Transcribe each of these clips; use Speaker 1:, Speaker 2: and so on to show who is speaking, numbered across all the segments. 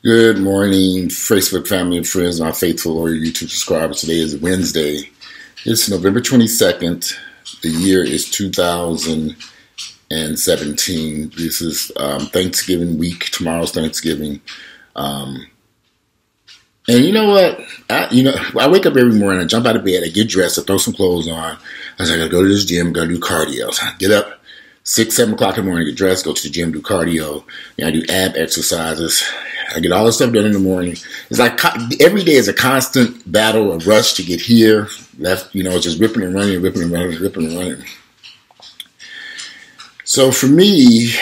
Speaker 1: Good morning, Facebook family and friends, my faithful loyal YouTube subscribers. Today is Wednesday. It's November 22nd. The year is 2017. This is Thanksgiving week. Tomorrow's Thanksgiving. And you know what? I wake up every morning, I jump out of bed, I get dressed, I throw some clothes on. I was like, I gotta go to this gym, gotta do cardio. So I get up 6, 7 o'clock in the morning, get dressed, go to the gym, do cardio. I do ab exercises. I get all this stuff done in the morning. It's like every day is a constant battle, a rush to get here. Left, just ripping and running, ripping and running, ripping and running. So for me,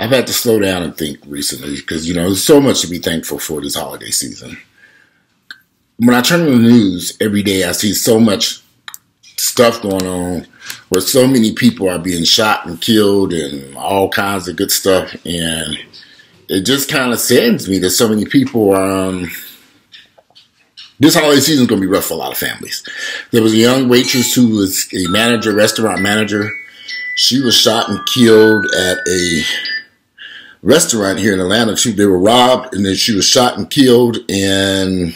Speaker 1: I've had to slow down and think recently because, there's so much to be thankful for this holiday season. When I turn on the news every day, I see so much stuff going on where so many people are being shot and killed and all kinds of good stuff. And it just kind of saddens me that so many people this holiday season is going to be rough for a lot of families. There was a young waitress who was a manager, restaurant manager. She was shot and killed at a restaurant here in Atlanta. They were robbed and then she was shot and killed. And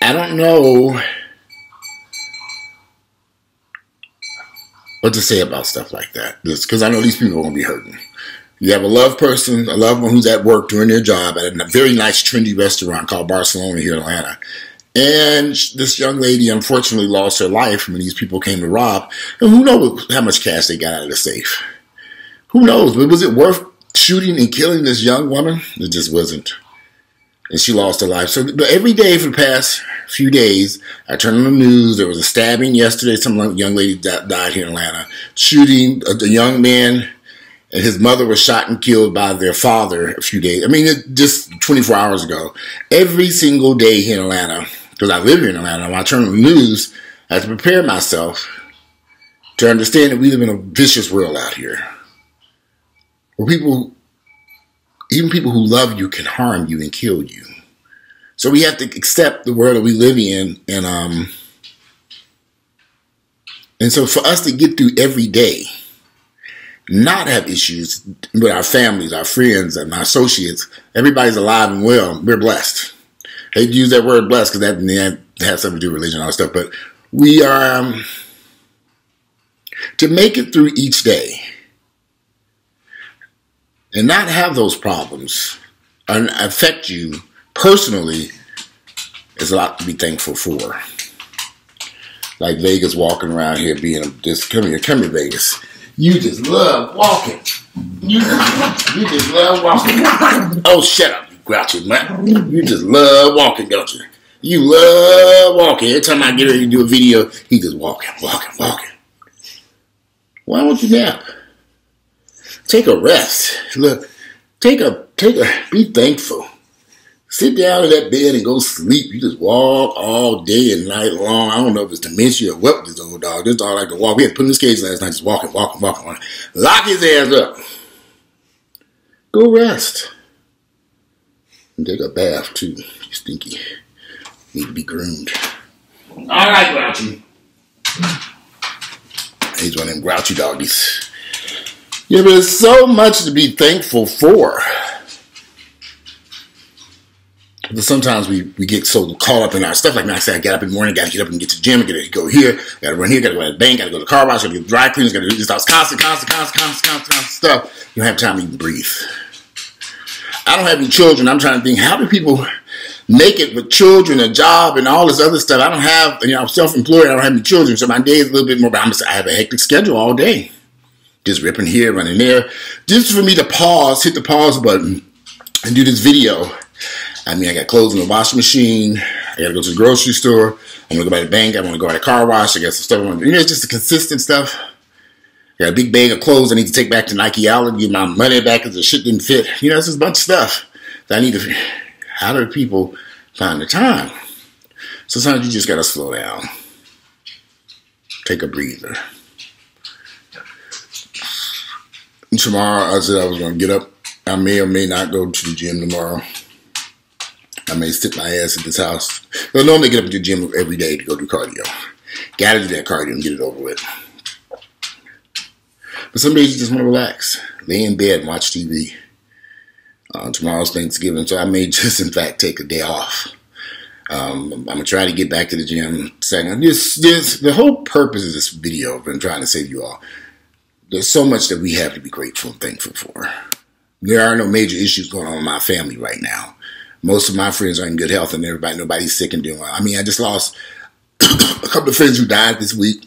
Speaker 1: I don't know what to say about stuff like that. Because I know these people are going to be hurting. You have a loved person, a loved one who's at work doing their job at a very nice, trendy restaurant called Barcelona here in Atlanta. And this young lady unfortunately lost her life when these people came to rob. And who knows how much cash they got out of the safe? Who knows? But was it worth shooting and killing this young woman? It just wasn't. And she lost her life. So every day for the past few days, I turn on the news. There was a stabbing yesterday. Some young lady died here in Atlanta. Shooting, the young man and his mother was shot and killed by their father a few days. I mean, just 24 hours ago. Every single day here in Atlanta, because I live here in Atlanta, when I turn on the news, I have to prepare myself to understand that we live in a vicious world out here. Where even people who love you can harm you and kill you. So we have to accept the world that we live in. And so for us to get through every day, not have issues with our families, our friends, and our associates, everybody's alive and well, we're blessed. I hate to use that word blessed because that has something to do with religion and all that stuff. But we are, to make it through each day, and not have those problems affect you personally is a lot to be thankful for. Like Vegas walking around here being just, come here Vegas. You just love walking. You just love walking. Oh, shut up, you grouchy man. You just love walking, don't you? You love walking. Every time I get ready to do a video, he just walking. Why won't you nap? Take a rest. Look, be thankful. Sit down in that bed and go sleep. You just walk all day and night long. I don't know if it's dementia or what with this old dog. This dog like to walk. We had to put him in his cage last night, just walking. Lock his ass up. Go rest. And take a bath too. You stinky. Need to be groomed. All right, Grouchy. He's one of them grouchy doggies. Yeah, but there's so much to be thankful for. But sometimes we get so caught up in our stuff. Like I said, I get up in the morning, got to get up and get to the gym, got to go here, got to run here, got to go to the bank, got to go to the car wash, got to get dry cleaners, got to do this stuff. Constant stuff. You don't have time to even breathe. I don't have any children. I'm trying to think, how do people make it with children, a job, and all this other stuff? I don't have, I'm self-employed. I don't have any children, so my day is a little bit more, but I have a hectic schedule all day. Just ripping here, running there. Just for me to pause, hit the pause button, and do this video. I mean, I got clothes in the washing machine. I got to go to the grocery store. I'm going to go by the bank. I want to go to the car wash. I got some stuff. It's just the consistent stuff. I got a big bag of clothes I need to take back to Nike Outlet, get my money back because the shit didn't fit. It's just a bunch of stuff that I need to. How do people find the time? So sometimes you just got to slow down. Take a breather. Tomorrow, I said I was going to get up. I may or may not go to the gym tomorrow. I may sit my ass at this house. I normally get up to the gym every day to go do cardio. Gotta do that cardio and get it over with. some days you just want to relax, lay in bed and watch TV. Tomorrow's Thanksgiving, so I may just, in fact, take a day off. I'm going to try to get back to the gym. Second, the whole purpose of this video I've been trying to say to you all, there's so much that we have to be grateful and thankful for. There are no major issues going on in my family right now. Most of my friends are in good health and nobody's sick and doing well. I mean, I just lost a couple of friends who died this week.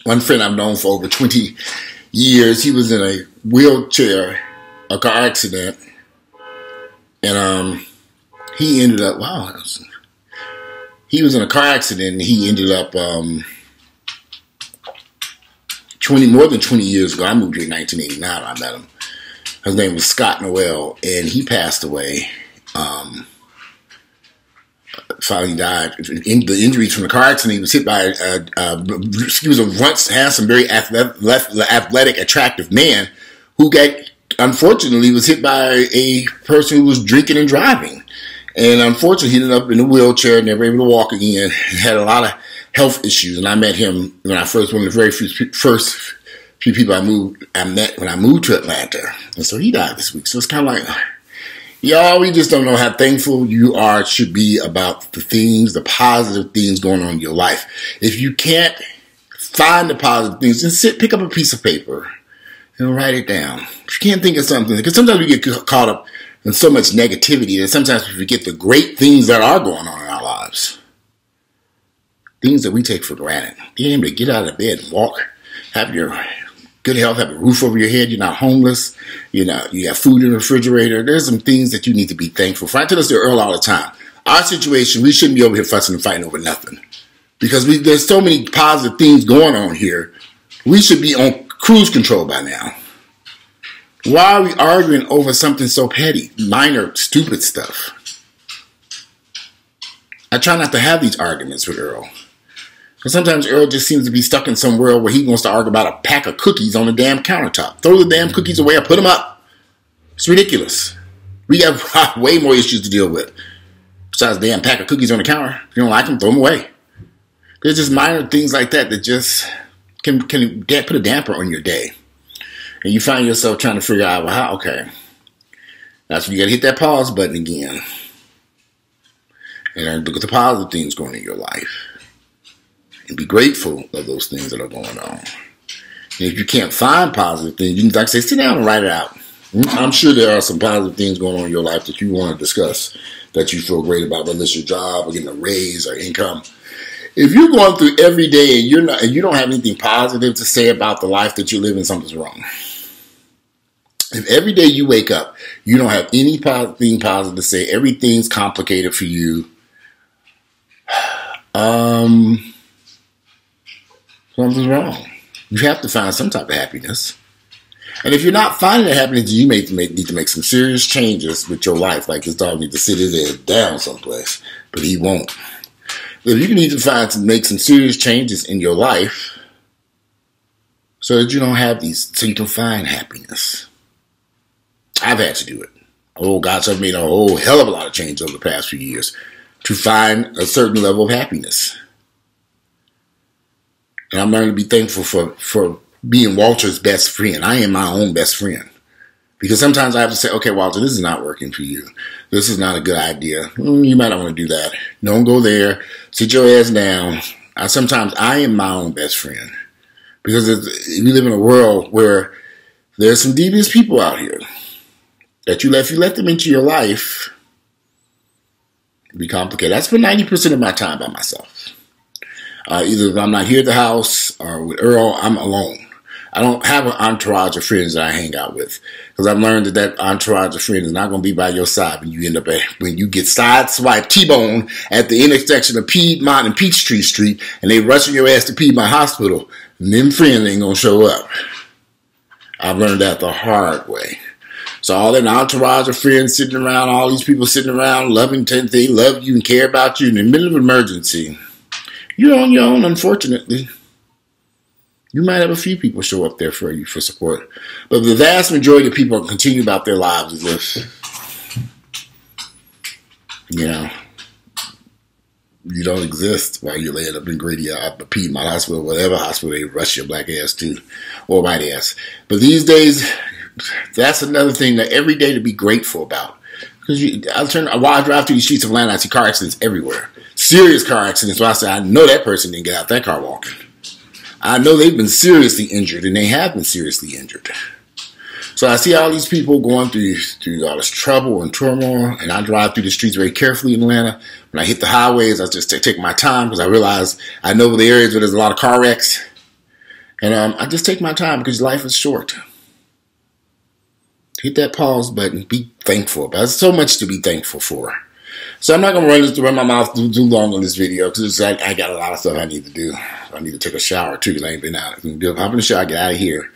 Speaker 1: One friend I've known for over 20 years, he was in a wheelchair, a car accident, and he ended up, he was in a car accident and he ended up more than 20 years ago. I moved here in 1989 when I met him. His name was Scott Noel, and he passed away. Finally died. The injuries from the car accident, he was hit by he was a once handsome, very athletic, attractive man who unfortunately was hit by a person who was drinking and driving. And unfortunately, he ended up in a wheelchair, never able to walk again, had a lot of health issues. And I met him when I first, one of the very first few people I met when I moved to Atlanta. And so he died this week. So it's kind of like, y'all, we just don't know how thankful you should be about the positive things going on in your life. If you can't find the positive things, then pick up a piece of paper and write it down. If you can't think of something, because sometimes we get caught up in so much negativity that sometimes we forget the great things that are going on in our lives. Things that we take for granted. Being able to get out of bed and walk, have your good health, have a roof over your head, you're not homeless, you have food in the refrigerator. There's some things that you need to be thankful for. I tell us to Earl all the time. Our situation, we shouldn't be over here fussing and fighting over nothing. Because there's so many positive things going on here. We should be on cruise control by now. Why are we arguing over something so petty? Minor, stupid stuff. I try not to have these arguments with Earl. Because sometimes Earl just seems to be stuck in some world where he wants to argue about a pack of cookies on the damn countertop. Throw the damn cookies away or put them up. It's ridiculous. We have way more issues to deal with. Besides the damn pack of cookies on the counter. If you don't like them, throw them away. There's just minor things like that just can put a damper on your day. And you find yourself trying to figure out, well, how, okay. That's when you got to hit that pause button again. And then look at the positive things going on in your life. And be grateful of those things that are going on. And if you can't find positive things, you can, like I say, sit down and write it out. I'm sure there are some positive things going on in your life that you want to discuss, that you feel great about, whether it's your job or getting a raise or income. If you're going through every day and you don't have anything positive to say about the life that you live in, something's wrong. If every day you wake up, you don't have anything positive to say, everything's complicated for you, something's wrong. You have to find some type of happiness. And if you're not finding that happiness, you need to make some serious changes with your life. Like this dog needs to sit his head down someplace, but he won't. If you need to make some serious changes in your life so that you don't have so you can find happiness. I've had to do it. Oh, gosh, I've made a whole hell of a lot of change over the past few years to find a certain level of happiness. And I'm learning to be thankful for being Walter's best friend. I am my own best friend. Because sometimes I have to say, okay, Walter, this is not working for you. This is not a good idea. You might not want to do that. Don't go there. Sit your ass down. Sometimes I am my own best friend. Because we live in a world where there's some devious people out here that if you let them into your life, it'll be complicated. I spend 90% of my time by myself. Either if I'm not here at the house or with Earl, I'm alone. I don't have an entourage of friends that I hang out with, because I've learned that entourage of friends is not going to be by your side when you get sideswiped, T-bone at the intersection of Piedmont and Peachtree Street, and they rushing your ass to Piedmont Hospital, and them friends ain't going to show up. I've learned that the hard way. So all that entourage of friends sitting around, all these people sitting around, they love you and care about you in the middle of an emergency. You're on your own, unfortunately. You might have a few people show up there for you for support. But the vast majority of people continue about their lives as if, You don't exist while you're laying up in Grady, Piedmont Hospital, whatever hospital they rush your black ass to, or white ass. But these days, that's another thing that every day to be grateful about. Because while I drive through the streets of Atlanta, I see car accidents everywhere. Serious car accidents. So I say, I know that person didn't get out that car walking. I know they've been seriously injured, and they have been seriously injured. So I see all these people going through all this trouble and turmoil, and I drive through the streets very carefully in Atlanta. When I hit the highways, I just take my time because I realize I know the areas where there's a lot of car wrecks. And I just take my time because life is short. Hit that pause button. Be thankful. There's so much to be thankful for. So I'm not going to run my mouth too long on this video because I got a lot of stuff I need to do. I need to take a shower too because I ain't been out. Hop in the shower, get out of here.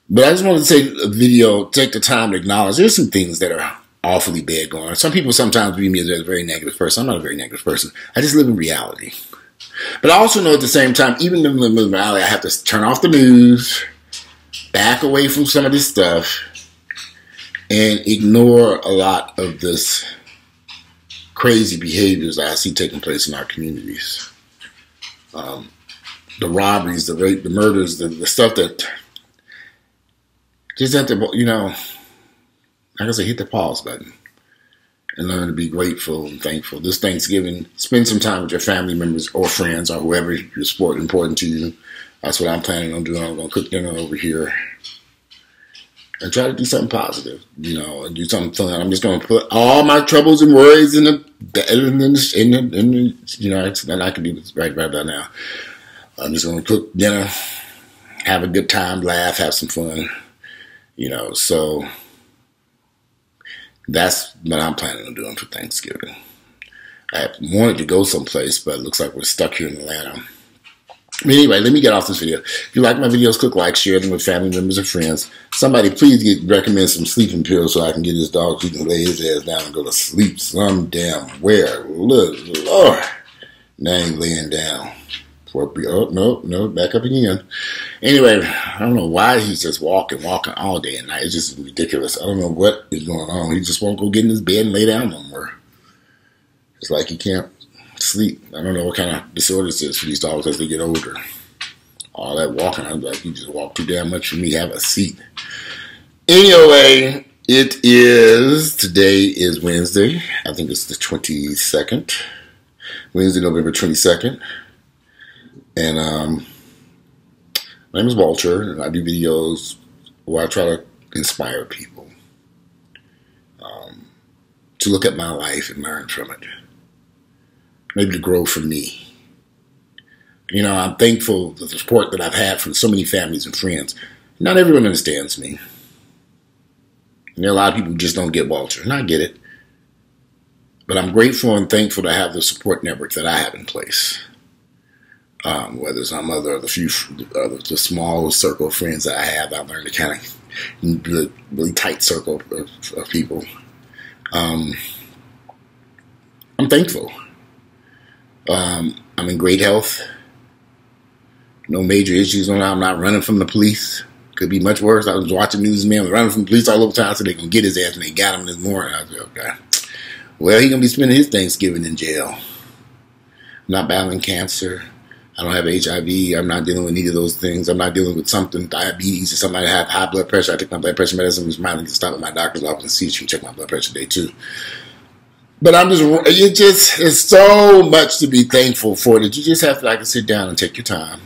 Speaker 1: But I just wanted to say a video, take the time to acknowledge there's some things that are awfully bad going on. Some people sometimes view me as a very negative person. I'm not a very negative person. I just live in reality. But I also know at the same time, even in reality, I have to turn off the news, back away from some of this stuff, and ignore a lot of this crazy behaviors that I see taking place in our communities. The robberies, the rape, the murders, the stuff that just have to, like I said, hit the pause button and learn to be grateful and thankful. This Thanksgiving, spend some time with your family members or friends or whoever your sport important to you. That's what I'm planning on doing. I'm going to cook dinner over here and try to do something positive, and do something fun. I'm just going to put all my troubles and worries in and I can do this right about now. I'm just going to cook dinner, have a good time, laugh, have some fun. So that's what I'm planning on doing for Thanksgiving. I wanted to go someplace, but it looks like we're stuck here in Atlanta. But anyway, let me get off this video. If you like my videos, click like, share them with family members and friends. Somebody please recommend some sleeping pills so I can get this dog so he can lay his ass down and go to sleep some damn where. Look, Lord. Now he's laying down. Oh, no, back up again. Anyway, I don't know why he's just walking all day and night. It's just ridiculous. I don't know what is going on. He just won't go get in his bed and lay down no more. It's like he can't sleep. I don't know what kind of disorder this is for these dogs as they get older. All that walking, I'm like, you just walk too damn much for me. Have a seat. Anyway, today is Wednesday. I think it's the 22nd. Wednesday, November 22nd. And my name is Walter, and I do videos where I try to inspire people to look at my life and learn from it. Maybe to grow from me. I'm thankful for the support that I've had from so many families and friends. Not everyone understands me. There are a lot of people who just don't get Walter, and I get it. But I'm grateful and thankful to have the support network that I have in place. Whether it's my mother or the small circle of friends that I have, I've learned to kind of really tight circle of people. I'm thankful. I'm in great health. No major issues on that. I'm not running from the police. Could be much worse. I was watching news, man, running from the police all over town so they can get his ass, and they got him this morning. I was like, okay. Well, he's going to be spending his Thanksgiving in jail. I'm not battling cancer. I don't have HIV. I'm not dealing with any of those things. I'm not dealing with diabetes or something. I have high blood pressure. I take my blood pressure medicine. It's mine to stop at my doctor's office and see if you can check my blood pressure today too. But it's so much to be thankful for that you just have to sit down and take your time.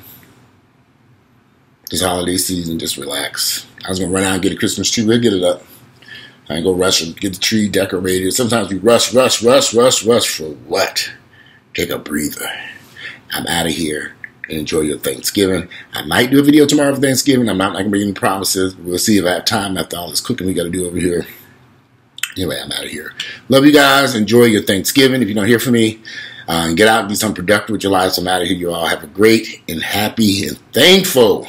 Speaker 1: This holiday season, just relax. I was going to run out and get a Christmas tree. We'll get it up. I can go rush and get the tree decorated. Sometimes we rush for what? Take a breather. I'm out of here and enjoy your Thanksgiving. I might do a video tomorrow for Thanksgiving. I'm not going to make any promises. We'll see if I have time after all this cooking we got to do over here. Anyway, I'm out of here. Love you guys. Enjoy your Thanksgiving. If you don't hear from me, get out and do something productive with your lives. I'm out of here. You all have a great and happy and thankful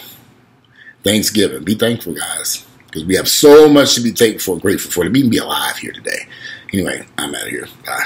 Speaker 1: Thanksgiving. Be thankful, guys, because we have so much to be thankful and grateful for to even be alive here today. Anyway, I'm out of here. Bye.